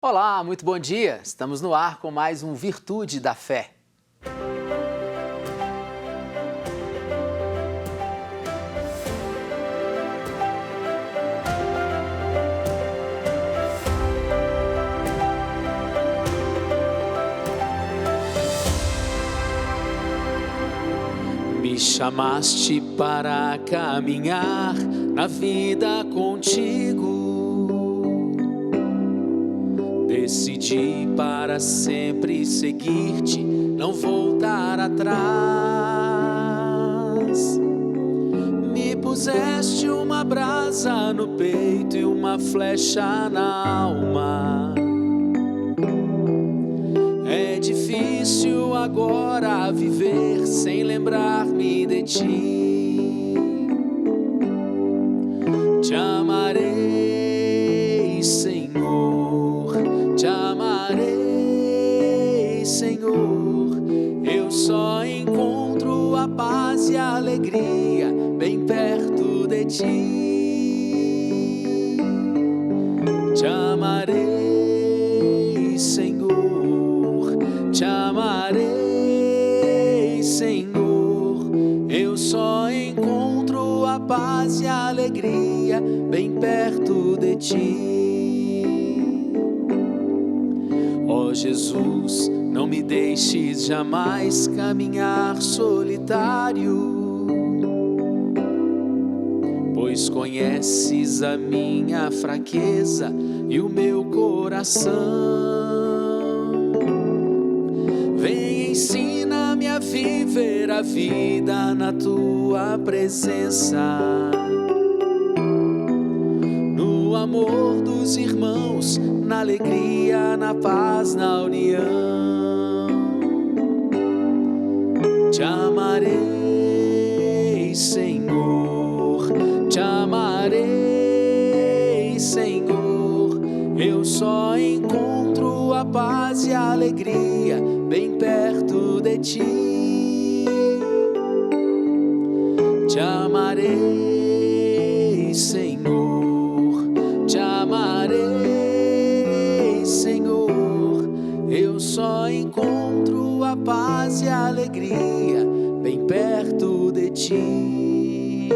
Olá, muito bom dia! Estamos no ar com mais um Virtude da Fé. Me chamaste para caminhar na vida contigo. Decidi para sempre seguir-te, não voltar atrás. Me puseste uma brasa no peito e uma flecha na alma. É difícil agora viver sem lembrar-me de ti. Te amarei, Senhor, te amarei, Senhor. Eu só encontro a paz e a alegria bem perto de ti. Te amarei, Senhor, te amarei, Senhor. Eu só encontro a paz e a alegria bem perto de ti. Ó Jesus, não me deixes jamais caminhar solitário, pois conheces a minha fraqueza e o meu coração. Vem, ensina-me a viver a vida na tua presença, no amor dos irmãos, na alegria, na paz, na união. Te amarei, Senhor, te amarei, Senhor. Eu só encontro a paz e a alegria bem perto de ti. Te amarei, Senhor, te amarei, Senhor. Eu só encontro a paz e a alegria bem perto de ti.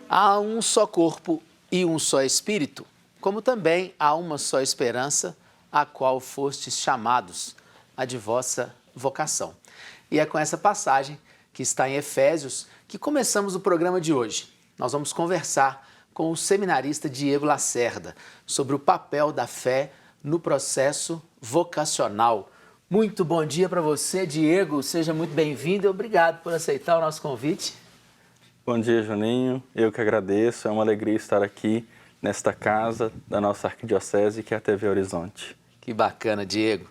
Há um só corpo e um só espírito, como também há uma só esperança, a qual fostes chamados, a de vossa vocação. E é com essa passagem que está em Efésios que começamos o programa de hoje. Nós vamos conversar com o seminarista Diego Lacerda sobre o papel da fé no processo vocacional. Muito bom dia para você, Diego. Seja muito bem-vindo e obrigado por aceitar o nosso convite. Bom dia, Juninho. Eu que agradeço. É uma alegria estar aqui nesta casa da nossa arquidiocese, que é a TV Horizonte. Que bacana, Diego.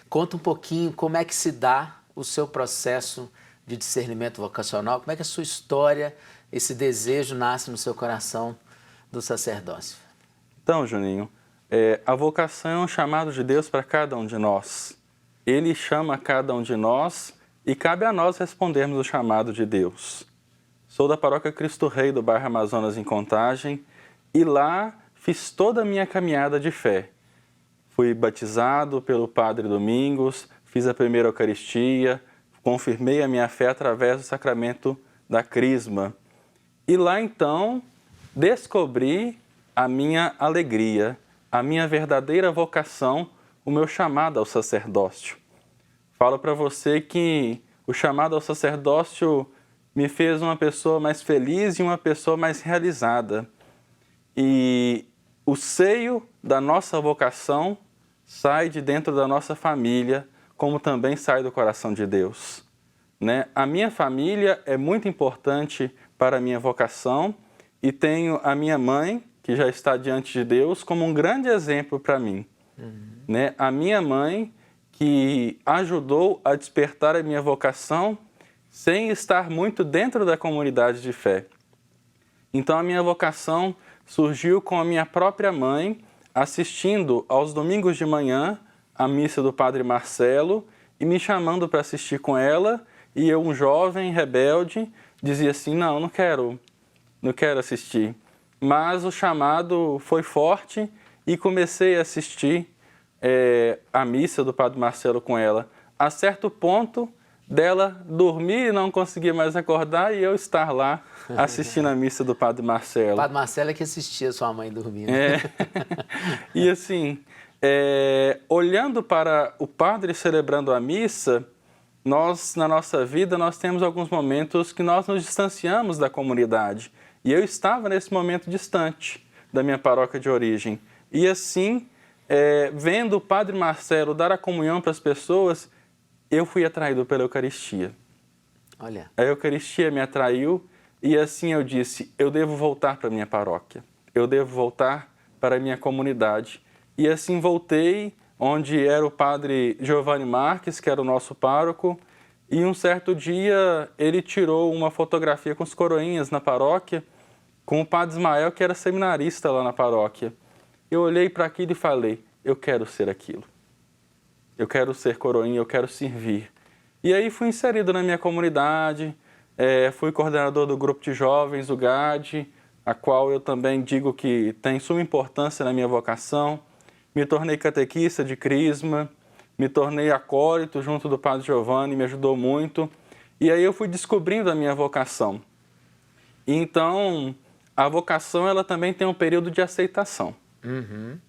Conta um pouquinho como é que se dá o seu processo de discernimento vocacional, como é que a sua história, esse desejo nasce no seu coração do sacerdócio. Então, Juninho, a vocação é um chamado de Deus para cada um de nós. Ele chama cada um de nós e cabe a nós respondermos o chamado de Deus. Sou da paróquia Cristo Rei do bairro Amazonas, em Contagem, e lá fiz toda a minha caminhada de fé. Fui batizado pelo Padre Domingos, fiz a primeira Eucaristia, confirmei a minha fé através do sacramento da Crisma. E lá então descobri a minha alegria, a minha verdadeira vocação, o meu chamado ao sacerdócio. Falo para você que o chamado ao sacerdócio me fez uma pessoa mais feliz e uma pessoa mais realizada. E o seio da nossa vocação sai de dentro da nossa família, como também sai do coração de Deus. Né? A minha família é muito importante para a minha vocação e tenho a minha mãe, que já está diante de Deus, como um grande exemplo para mim. Né? A minha mãe, que ajudou a despertar a minha vocação sem estar muito dentro da comunidade de fé. Então a minha vocação surgiu com a minha própria mãe, assistindo aos domingos de manhã a missa do Padre Marcelo e me chamando para assistir com ela, e eu, um jovem rebelde, dizia assim, não quero assistir. mas o chamado foi forte e comecei a assistir a missa do Padre Marcelo com ela. A certo ponto dela dormir e não conseguir mais acordar e eu estar lá assistindo a missa do Padre Marcelo. O Padre Marcelo é que assistia sua mãe dormindo. E assim, olhando para o padre celebrando a missa, nós, na nossa vida, nós temos alguns momentos que nós nos distanciamos da comunidade. E eu estava nesse momento distante da minha paróquia de origem. E assim, vendo o Padre Marcelo dar a comunhão para as pessoas, eu fui atraído pela Eucaristia. Olha. A Eucaristia me atraiu e assim eu disse, eu devo voltar para a minha paróquia. Eu devo voltar para a minha comunidade. E assim voltei, onde era o Padre Giovanni Marques, que era o nosso pároco, e um certo dia ele tirou uma fotografia com os coroinhas na paróquia, com o Padre Ismael, que era seminarista lá na paróquia. Eu olhei para aquilo e falei, eu quero ser aquilo. Eu quero ser coroinha, eu quero servir. E aí fui inserido na minha comunidade, fui coordenador do grupo de jovens, o GAD, a qual eu também digo que tem suma importância na minha vocação. Me tornei catequista de crisma, me tornei acólito junto do Padre Giovanni, me ajudou muito. E aí eu fui descobrindo a minha vocação. E então, a vocação ela também tem um período de aceitação.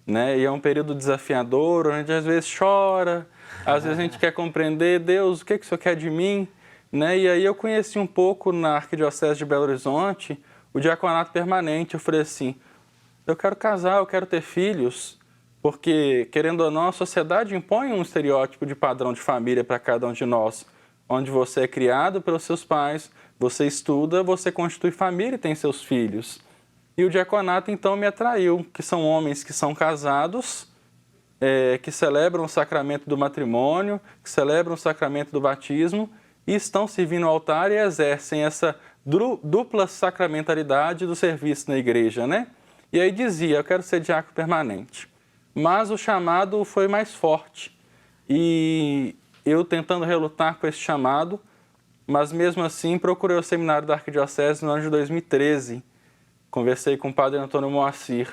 Né? E é um período desafiador, onde às vezes chora, às vezes a gente quer compreender, Deus, o que o Senhor quer de mim? Né? E aí eu conheci um pouco na Arquidiocese de Belo Horizonte o diaconato permanente. Eu falei assim, eu quero casar, eu quero ter filhos, porque, querendo ou não, a sociedade impõe um estereótipo de padrão de família para cada um de nós, onde você é criado pelos seus pais, você estuda, você constitui família e tem seus filhos. E o diaconato, então, me atraiu, que são homens que são casados, que celebram o sacramento do matrimônio, que celebram o sacramento do batismo e estão servindo ao altar e exercem essa dupla sacramentalidade do serviço na igreja, né? E aí dizia, eu quero ser diácono permanente. Mas o chamado foi mais forte e eu tentando relutar com esse chamado, mas mesmo assim procurei o seminário da Arquidiocese no ano de 2013. Conversei com o Padre Antônio Moacir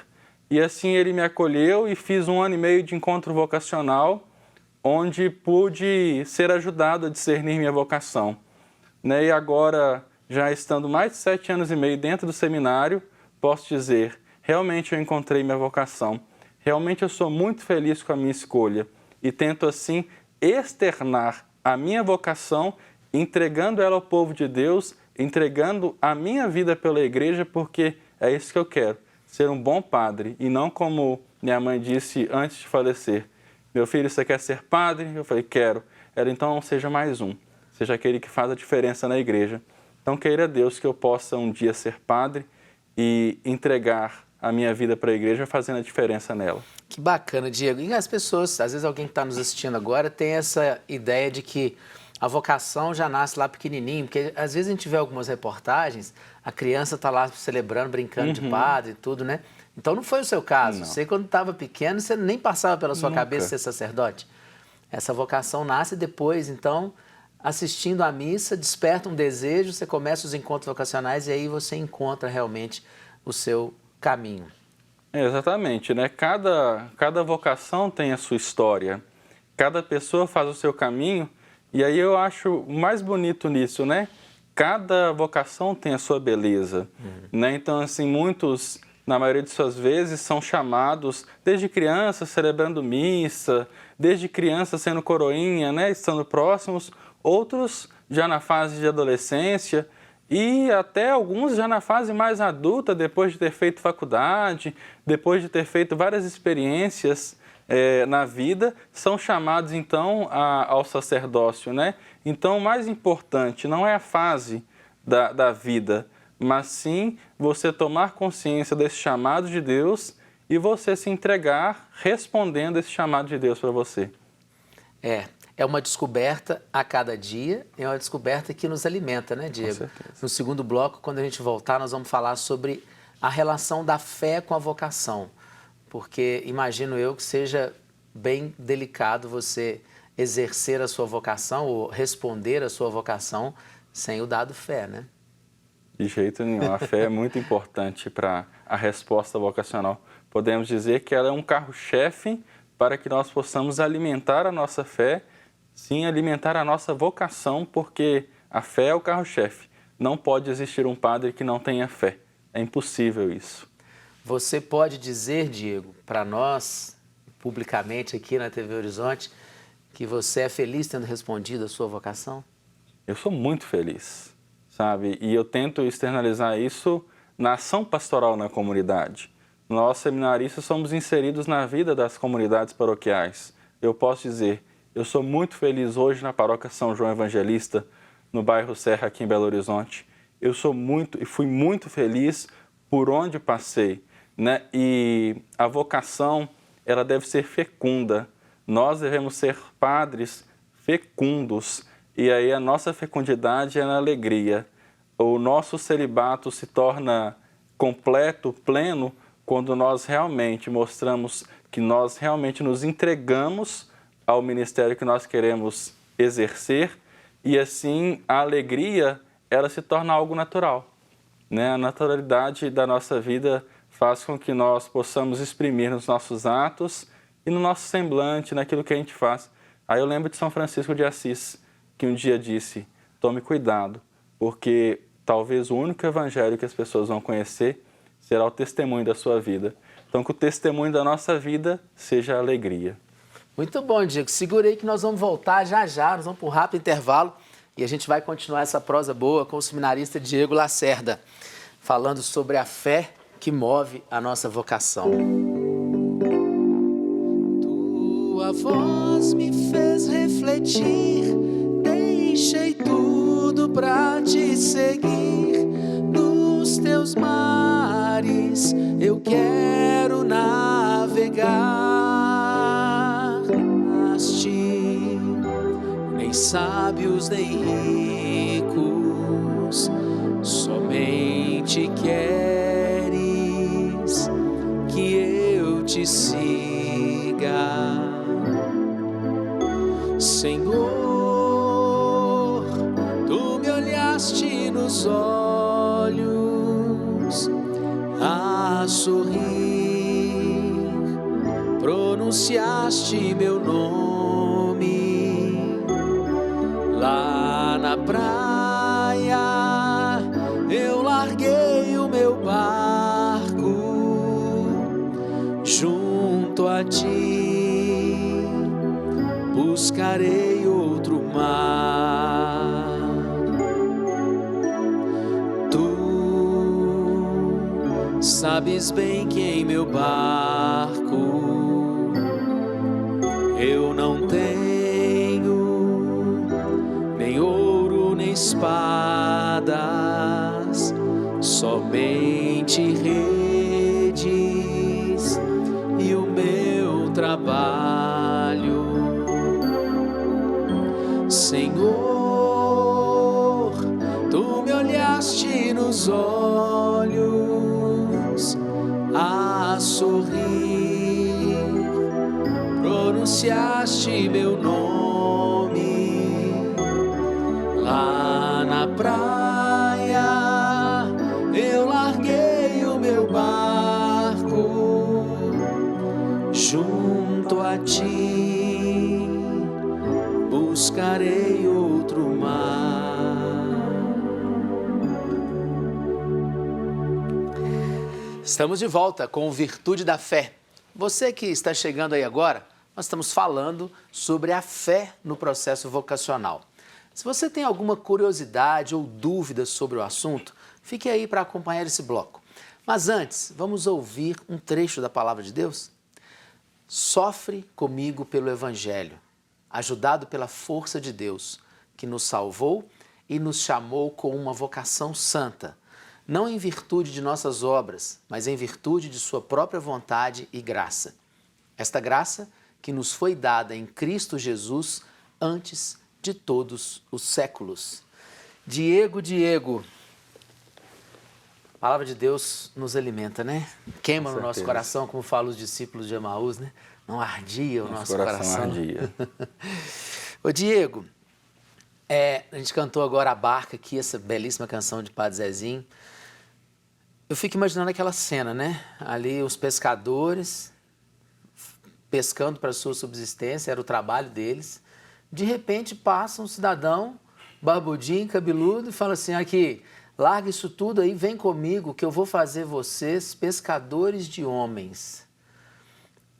e assim ele me acolheu e fiz 1 ano e meio de encontro vocacional, onde pude ser ajudado a discernir minha vocação. Né? E agora, já estando mais de 7 anos e meio dentro do seminário, posso dizer, realmente eu encontrei minha vocação. Realmente eu sou muito feliz com a minha escolha e tento assim externar a minha vocação, entregando ela ao povo de Deus, entregando a minha vida pela igreja, porque é isso que eu quero, ser um bom padre e não como minha mãe disse antes de falecer. Meu filho, você quer ser padre? Eu falei, quero. Ela, então não seja mais um, seja aquele que faz a diferença na igreja. Então queira Deus que eu possa um dia ser padre e entregar a minha vida para a igreja fazendo a diferença nela. Que bacana, Diego. E as pessoas, às vezes alguém que está nos assistindo agora tem essa ideia de que a vocação já nasce lá pequenininho, porque às vezes a gente vê algumas reportagens, a criança está lá celebrando, brincando de padre e tudo, né? Então não foi o seu caso. Não. Você, quando estava pequeno, você nem passava pela sua Nunca. cabeça ser sacerdote. Essa vocação nasce depois, então, assistindo à missa, desperta um desejo, você começa os encontros vocacionais e aí você encontra realmente o seu caminho. Exatamente, né? Cada vocação tem a sua história, cada pessoa faz o seu caminho, e aí eu acho o mais bonito nisso, né? Cada vocação tem a sua beleza, né? Então, assim, muitos, na maioria de suas vezes, são chamados desde criança celebrando missa, desde criança sendo coroinha, né? Estando próximos, outros já na fase de adolescência, e até alguns já na fase mais adulta, depois de ter feito faculdade, depois de ter feito várias experiências na vida, são chamados então ao sacerdócio, né? Então o mais importante não é a fase da vida, mas sim você tomar consciência desse chamado de Deus e você se entregar respondendo esse chamado de Deus para você. É uma descoberta a cada dia, é uma descoberta que nos alimenta, né, Diego? Com certeza. No segundo bloco, quando a gente voltar, nós vamos falar sobre a relação da fé com a vocação, porque imagino eu que seja bem delicado você exercer a sua vocação ou responder a sua vocação sem o dado fé, né? De jeito nenhum. A fé é muito importante para a resposta vocacional. Podemos dizer que ela é um carro-chefe para que nós possamos alimentar a nossa fé, sim, alimentar a nossa vocação, porque a fé é o carro-chefe. Não pode existir um padre que não tenha fé. É impossível isso. Você pode dizer, Diego, para nós, publicamente aqui na TV Horizonte, que você é feliz tendo respondido a sua vocação? Eu sou muito feliz, sabe? E eu tento externalizar isso na ação pastoral na comunidade. Nós, seminaristas, somos inseridos na vida das comunidades paroquiais. Eu posso dizer, eu sou muito feliz hoje na paróquia São João Evangelista, no bairro Serra, aqui em Belo Horizonte. Eu sou muito e fui muito feliz por onde passei, né? E a vocação, ela deve ser fecunda. Nós devemos ser padres fecundos. E aí a nossa fecundidade é na alegria. O nosso celibato se torna completo, pleno, quando nós realmente mostramos que nós realmente nos entregamos ao ministério que nós queremos exercer, e assim a alegria, ela se torna algo natural, né? A naturalidade da nossa vida faz com que nós possamos exprimir nos nossos atos e no nosso semblante, naquilo que a gente faz. Aí eu lembro de São Francisco de Assis, que um dia disse, tome cuidado, porque talvez o único evangelho que as pessoas vão conhecer será o testemunho da sua vida. Então, que o testemunho da nossa vida seja a alegria. Muito bom, Diego. Segura aí que nós vamos voltar já já, nós vamos para um rápido intervalo e a gente vai continuar essa prosa boa com o seminarista Diego Lacerda, falando sobre a fé que move a nossa vocação. Tua voz me fez refletir, deixei tudo pra te seguir. Nos teus mares eu quero navegar. Nem sábios nem ricos, somente queres que eu te siga. Senhor, tu me olhaste nos olhos a sorrir, pronunciaste meu nome lá na praia. Eu larguei o meu barco junto a ti, buscarei outro mar. Tu sabes bem que em meu barco eu não tenho nem ouro nem espadas, somente redes e o meu trabalho. Senhor, tu me olhaste nos olhos a sorrir, pronunciaste meu nome lá na praia. Eu larguei o meu barco junto a ti, buscarei outro mar. Estamos de volta com Virtude da Fé. Você que está chegando aí agora, nós estamos falando sobre a fé no processo vocacional. Se você tem alguma curiosidade ou dúvida sobre o assunto, fique aí para acompanhar esse bloco. Mas antes, vamos ouvir um trecho da Palavra de Deus? Sofre comigo pelo Evangelho, ajudado pela força de Deus, que nos salvou e nos chamou com uma vocação santa, não em virtude de nossas obras, mas em virtude de sua própria vontade e graça. Esta graça que nos foi dada em Cristo Jesus antes de todos os séculos. Diego, a palavra de Deus nos alimenta, né? Queima no nosso coração, como falam os discípulos de Emaús, né? Não ardia o nosso coração. Ardia. Ô Diego, A gente cantou agora A Barca aqui, essa belíssima canção de Padre Zezinho. Eu fico imaginando aquela cena, né? Ali os pescadores pescando para sua subsistência, era o trabalho deles. De repente passa um cidadão barbudinho, cabeludo, e fala assim, aqui, larga isso tudo aí, vem comigo que eu vou fazer vocês pescadores de homens.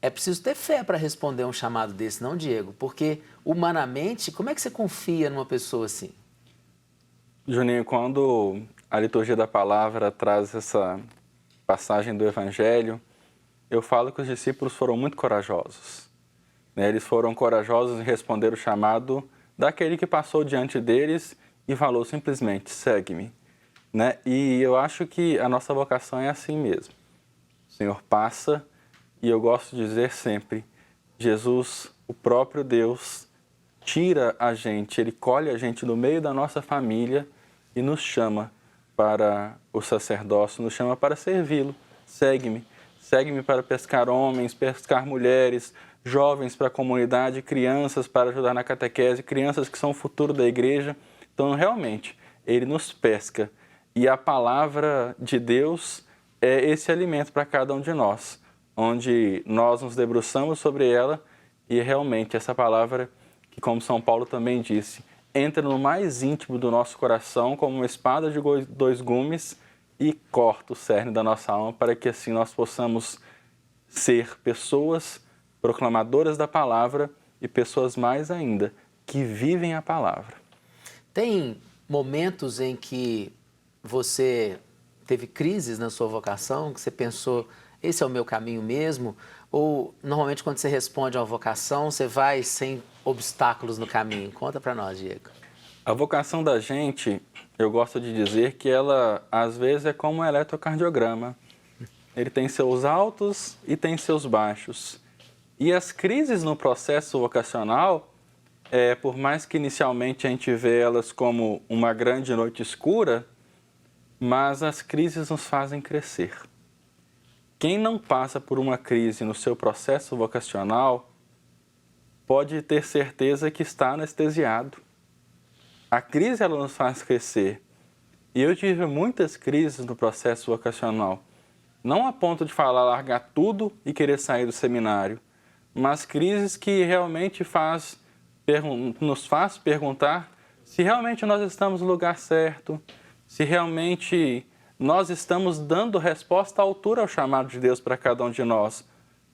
É preciso ter fé para responder um chamado desse, não, Diego? Porque, humanamente, como é que você confia numa pessoa assim? Juninho, quando a liturgia da palavra traz essa passagem do Evangelho, eu falo que os discípulos foram muito corajosos. Né? Eles foram corajosos em responder o chamado daquele que passou diante deles e falou simplesmente, segue-me. Né? E eu acho que a nossa vocação é assim mesmo. O Senhor passa e eu gosto de dizer sempre, Jesus, o próprio Deus, tira a gente, Ele colhe a gente do meio da nossa família e nos chama para o sacerdócio, nos chama para servi-lo. Segue-me. Segue-me para pescar homens, pescar mulheres, jovens para a comunidade, crianças para ajudar na catequese, crianças que são o futuro da igreja. Então, realmente, Ele nos pesca. E a palavra de Deus é esse alimento para cada um de nós, onde nós nos debruçamos sobre ela e realmente essa palavra, que como São Paulo também disse, entra no mais íntimo do nosso coração como uma espada de dois gumes e corta o cerne da nossa alma para que assim nós possamos ser pessoas proclamadoras da palavra e pessoas mais ainda que vivem a palavra. Tem momentos em que você teve crises na sua vocação, que você pensou, esse é o meu caminho mesmo? Ou, normalmente, quando você responde a uma vocação, você vai sem obstáculos no caminho? Conta para nós, Diego. A vocação da gente, eu gosto de dizer que ela, às vezes, é como um eletrocardiograma. Ele tem seus altos e tem seus baixos. E as crises no processo vocacional, por mais que inicialmente a gente vê elas como uma grande noite escura, mas as crises nos fazem crescer. Quem não passa por uma crise no seu processo vocacional pode ter certeza que está anestesiado. A crise ela nos faz crescer. E eu tive muitas crises no processo vocacional. Não a ponto de falar largar tudo e querer sair do seminário, mas crises que realmente nos faz perguntar se realmente nós estamos no lugar certo, se realmente nós estamos dando resposta à altura ao chamado de Deus para cada um de nós.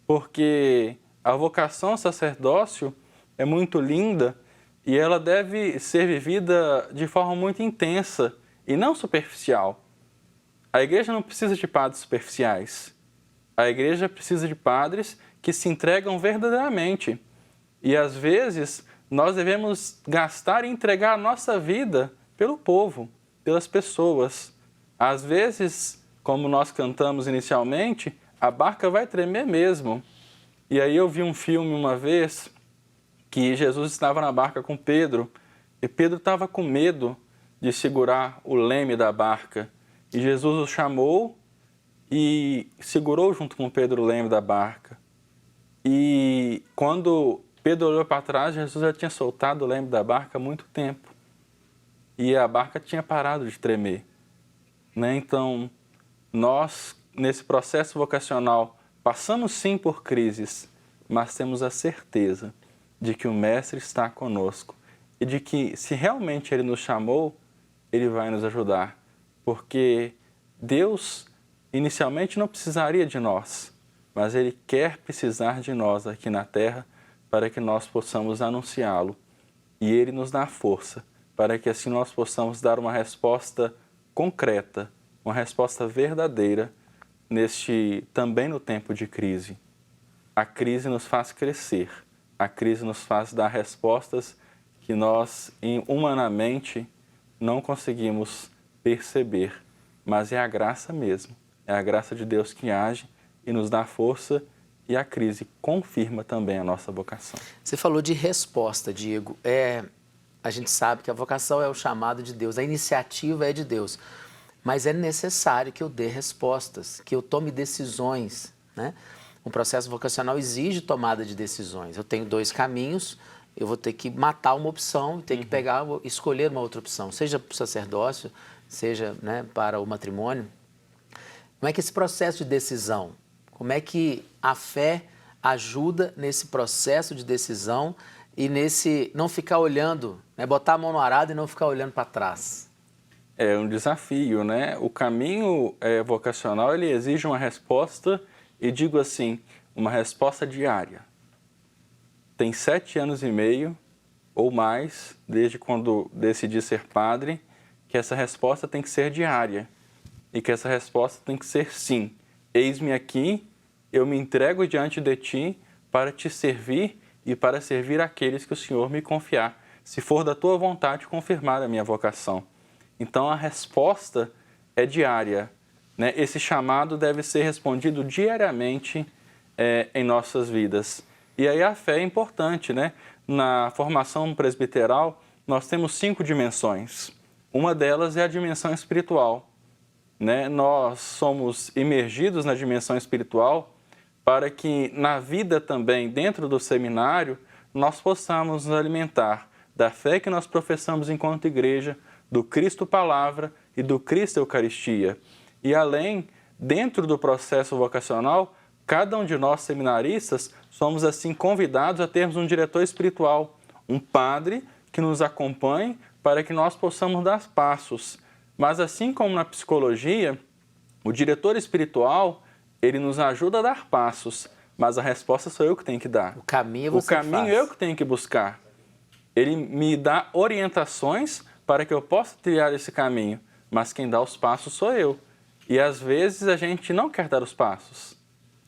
Porque a vocação ao sacerdócio é muito linda e ela deve ser vivida de forma muito intensa e não superficial. A igreja não precisa de padres superficiais. A igreja precisa de padres que se entregam verdadeiramente. E às vezes nós devemos gastar e entregar a nossa vida pelo povo, pelas pessoas. Às vezes, como nós cantamos inicialmente, a barca vai tremer mesmo. E aí eu vi um filme uma vez que Jesus estava na barca com Pedro e Pedro estava com medo de segurar o leme da barca. E Jesus o chamou e segurou junto com Pedro o leme da barca. E quando Pedro olhou para trás, Jesus já tinha soltado o leme da barca há muito tempo. E a barca tinha parado de tremer. Né? Então, nós, nesse processo vocacional, passamos sim por crises, mas temos a certeza de que o Mestre está conosco e de que, se realmente Ele nos chamou, Ele vai nos ajudar. Porque Deus, inicialmente, não precisaria de nós, mas Ele quer precisar de nós aqui na Terra para que nós possamos anunciá-lo. E Ele nos dá força para que assim nós possamos dar uma resposta concreta, uma resposta verdadeira também no tempo de crise. A crise nos faz crescer, a crise nos faz dar respostas que nós, humanamente, não conseguimos perceber, mas é a graça mesmo, é a graça de Deus que age e nos dá força e a crise confirma também a nossa vocação. Você falou de resposta, Diego. A gente sabe que a vocação é o chamado de Deus, a iniciativa é de Deus, mas é necessário que eu dê respostas, que eu tome decisões, né? Um processo vocacional exige tomada de decisões. Eu tenho dois caminhos, eu vou ter que matar uma opção e ter que escolher uma outra opção, seja para o sacerdócio, seja, né, para o matrimônio. Como é que esse processo de decisão, como é que a fé ajuda nesse processo de decisão e nesse não ficar olhando, né, botar a mão no arado e não ficar olhando para trás? É um desafio, né? O caminho vocacional, ele exige uma resposta, e digo assim, uma resposta diária. Tem 7 anos e meio ou mais, desde quando decidi ser padre, que essa resposta tem que ser diária e que essa resposta tem que ser sim. Eis-me aqui, eu me entrego diante de ti para te servir e para servir aqueles que o Senhor me confiar, se for da tua vontade confirmar a minha vocação. Então a resposta é diária, né? Esse chamado deve ser respondido diariamente em nossas vidas. E aí a fé é importante, né? Na formação presbiteral, nós temos 5 dimensões. Uma delas é a dimensão espiritual, né? Nós somos imergidos na dimensão espiritual para que na vida também, dentro do seminário, nós possamos nos alimentar da fé que nós professamos enquanto igreja, do Cristo Palavra e do Cristo Eucaristia. E além, dentro do processo vocacional, cada um de nós seminaristas somos assim convidados a termos um diretor espiritual, um padre que nos acompanhe para que nós possamos dar passos. Mas assim como na psicologia, o diretor espiritual, ele nos ajuda a dar passos, mas a resposta sou eu que tenho que dar. O caminho você faz. Eu que tenho que buscar. Ele me dá orientações para que eu possa trilhar esse caminho, mas quem dá os passos sou eu. E às vezes a gente não quer dar os passos.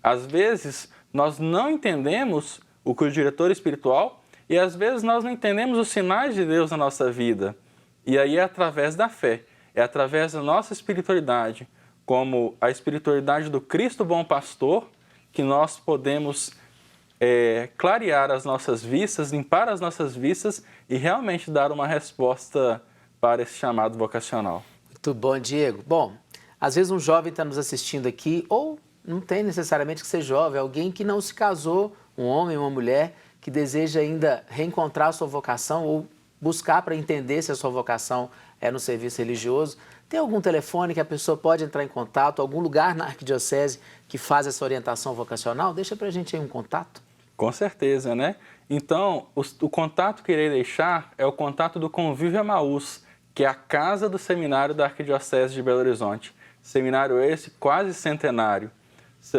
Às vezes nós não entendemos o que o diretor espiritual e às vezes nós não entendemos os sinais de Deus na nossa vida. E aí é através da fé, é através da nossa espiritualidade, como a espiritualidade do Cristo Bom Pastor, que nós podemos clarear as nossas vistas, limpar as nossas vistas e realmente dar uma resposta para esse chamado vocacional. Muito bom, Diego. Bom, às vezes um jovem está nos assistindo aqui, ou não tem necessariamente que ser jovem, alguém que não se casou, um homem, uma mulher, que deseja ainda reencontrar a sua vocação ou buscar para entender se a sua vocação é no serviço religioso. Tem algum telefone que a pessoa pode entrar em contato, algum lugar na arquidiocese que faz essa orientação vocacional? Deixa para a gente aí um contato. Com certeza, né? Então, o contato que irei deixar é o contato do Convívio Emaús, que é a casa do seminário da Arquidiocese de Belo Horizonte. Seminário esse quase centenário.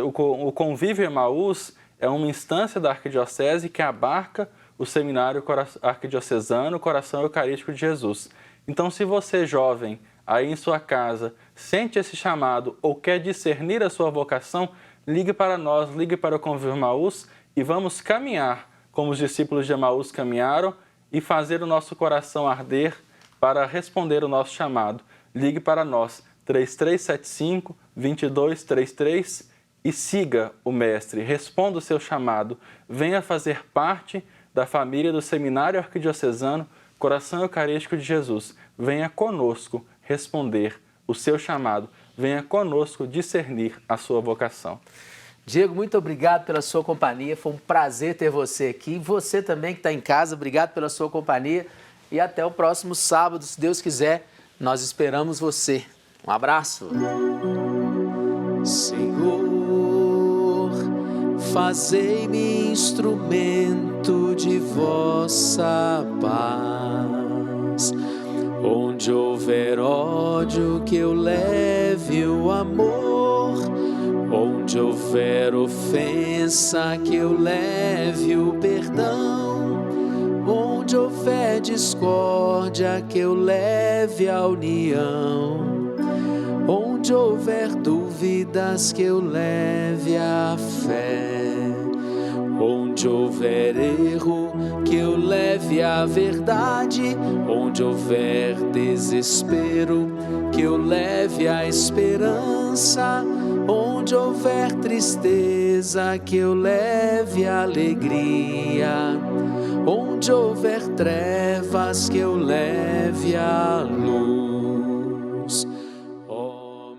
O Convívio Emaús é uma instância da Arquidiocese que abarca o Seminário Arquidiocesano Coração Eucarístico de Jesus. Então, se você, jovem, aí em sua casa, sente esse chamado ou quer discernir a sua vocação, ligue para nós, ligue para o Convívio Emaús e vamos caminhar como os discípulos de Emaús caminharam e fazer o nosso coração arder para responder o nosso chamado. Ligue para nós, 3375-2233 e siga o Mestre, responda o seu chamado, venha fazer parte da família do Seminário Arquidiocesano Coração Eucarístico de Jesus. Venha conosco responder o seu chamado, venha conosco discernir a sua vocação. Diego, muito obrigado pela sua companhia, foi um prazer ter você aqui. Você também que está em casa, obrigado pela sua companhia e até o próximo sábado, se Deus quiser, nós esperamos você. Um abraço. Senhor, fazei-me instrumento de vossa paz. Onde houver ódio, que eu leve o amor. Onde houver ofensa, que eu leve o perdão. Onde houver discórdia, que eu leve a união. Onde houver dúvidas, que eu leve a fé. Onde houver erro, que eu leve a verdade. Onde houver desespero, que eu leve a esperança. Onde houver tristeza, que eu leve a alegria. Onde houver trevas, que eu leve a luz.